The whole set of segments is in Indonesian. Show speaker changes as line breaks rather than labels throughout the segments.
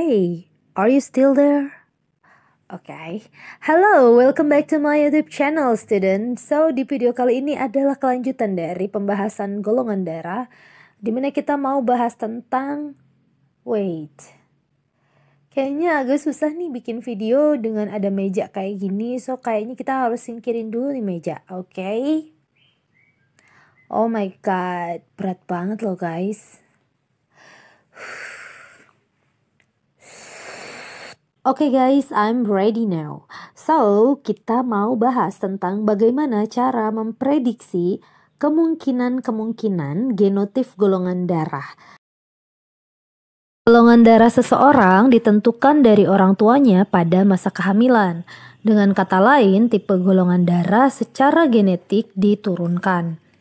Hey, are you still there? Okay. Hello, welcome back to my YouTube channel, student. So, di video kali ini adalah kelanjutan dari pembahasan golongan darah, di mana kita mau bahas tentang kayaknya agak susah nih bikin video dengan ada meja kayak gini. So, kayaknya kita harus singkirin dulu nih meja, oke? Oh my god, berat banget loh guys. Oke guys, I'm ready now. So, kita mau bahas tentang bagaimana cara memprediksi kemungkinan-kemungkinan genotip golongan darah. Golongan darah seseorang ditentukan dari orang tuanya pada masa kehamilan. Dengan kata lain, tipe golongan darah secara genetik diturunkan.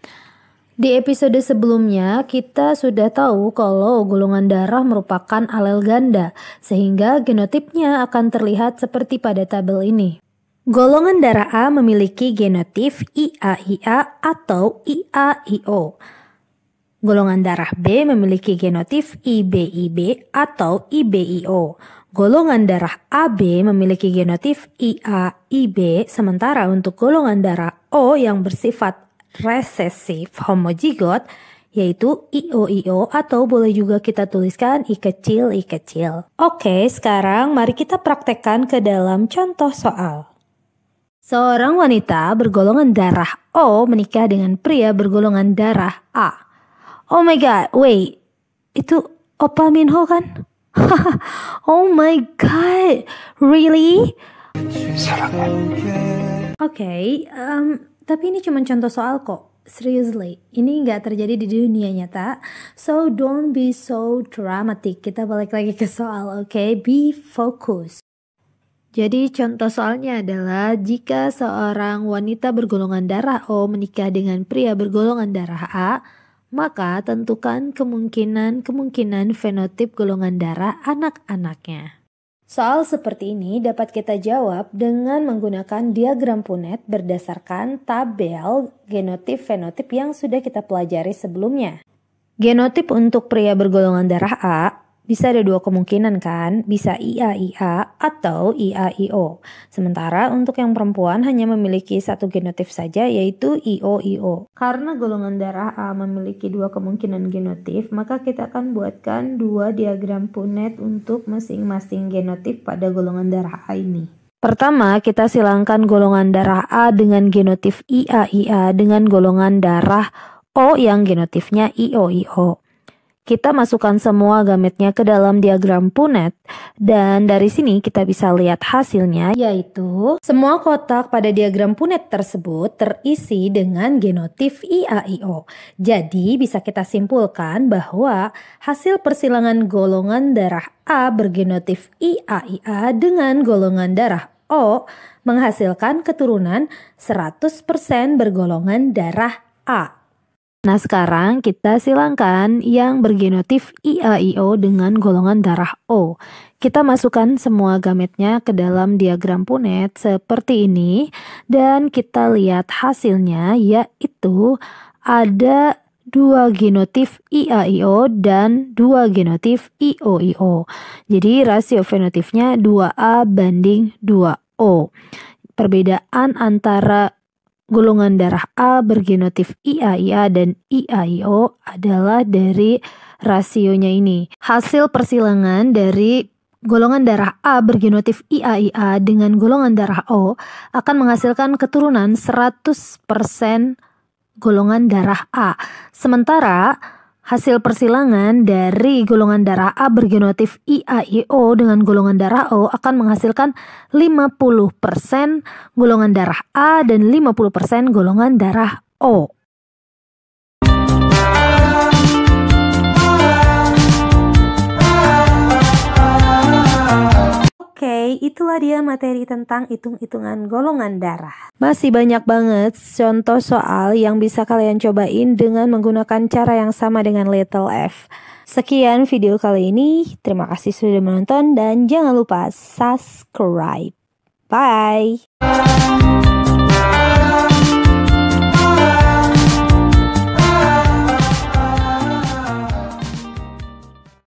Di episode sebelumnya, kita sudah tahu kalau golongan darah merupakan alel ganda, sehingga genotipnya akan terlihat seperti pada tabel ini. Golongan darah A memiliki genotip IAIA atau IAIO. Golongan darah B memiliki genotip IBIB atau IBIO. Golongan darah AB memiliki genotip IAIB, sementara untuk golongan darah O yang bersifat resesif homozigot yaitu IOIO atau boleh juga kita tuliskan I kecil. Oke, sekarang mari kita praktekkan ke dalam contoh soal. Seorang wanita bergolongan darah O menikah dengan pria bergolongan darah A. Oh my god, wait, itu Oppa Minho kan? Oh my god, really? Oke, tapi ini cuma contoh soal kok. Seriously, ini nggak terjadi di dunia nyata. So don't be so dramatic. Kita balik lagi ke soal, oke? Be focused. Jadi contoh soalnya adalah jika seorang wanita bergolongan darah O menikah dengan pria bergolongan darah A, maka tentukan kemungkinan fenotip golongan darah anak-anaknya. Soal seperti ini dapat kita jawab dengan menggunakan diagram Punnett berdasarkan tabel genotip-fenotip yang sudah kita pelajari sebelumnya. Genotip untuk pria bergolongan darah A bisa ada dua kemungkinan kan, bisa IAIA atau IAIO. Sementara untuk yang perempuan hanya memiliki satu genotip saja yaitu IOIO. Karena golongan darah A memiliki dua kemungkinan genotip, maka kita akan buatkan dua diagram Punnett untuk masing-masing genotip pada golongan darah A ini. Pertama, kita silangkan golongan darah A dengan genotip IAIA dengan golongan darah O yang genotipnya IOIO. Kita masukkan semua gametnya ke dalam diagram Punnett dan dari sini kita bisa lihat hasilnya, yaitu semua kotak pada diagram Punnett tersebut terisi dengan genotip IAIO. Jadi bisa kita simpulkan bahwa hasil persilangan golongan darah A bergenotip IAIA dengan golongan darah O menghasilkan keturunan 100% bergolongan darah A. Nah sekarang kita silangkan yang bergenotip IAIO dengan golongan darah O. Kita masukkan semua gametnya ke dalam diagram Punnett seperti ini. Dan kita lihat hasilnya yaitu ada dua genotip IAIO dan dua genotip IOIO. Jadi rasio fenotipnya 2A banding 2O. Perbedaan antara golongan darah A bergenotip IAIA dan IAIO adalah dari rasionya ini. Hasil persilangan dari golongan darah A bergenotip IAIA dengan golongan darah O akan menghasilkan keturunan 100% golongan darah A. Sementara hasil persilangan dari golongan darah A bergenotip IAIO dengan golongan darah O akan menghasilkan 50% golongan darah A dan 50% golongan darah O. Oke, itulah dia materi tentang hitung-hitungan golongan darah. Masih banyak banget contoh soal yang bisa kalian cobain dengan menggunakan cara yang sama dengan Little F. Sekian video kali ini, terima kasih sudah menonton dan jangan lupa subscribe. Bye!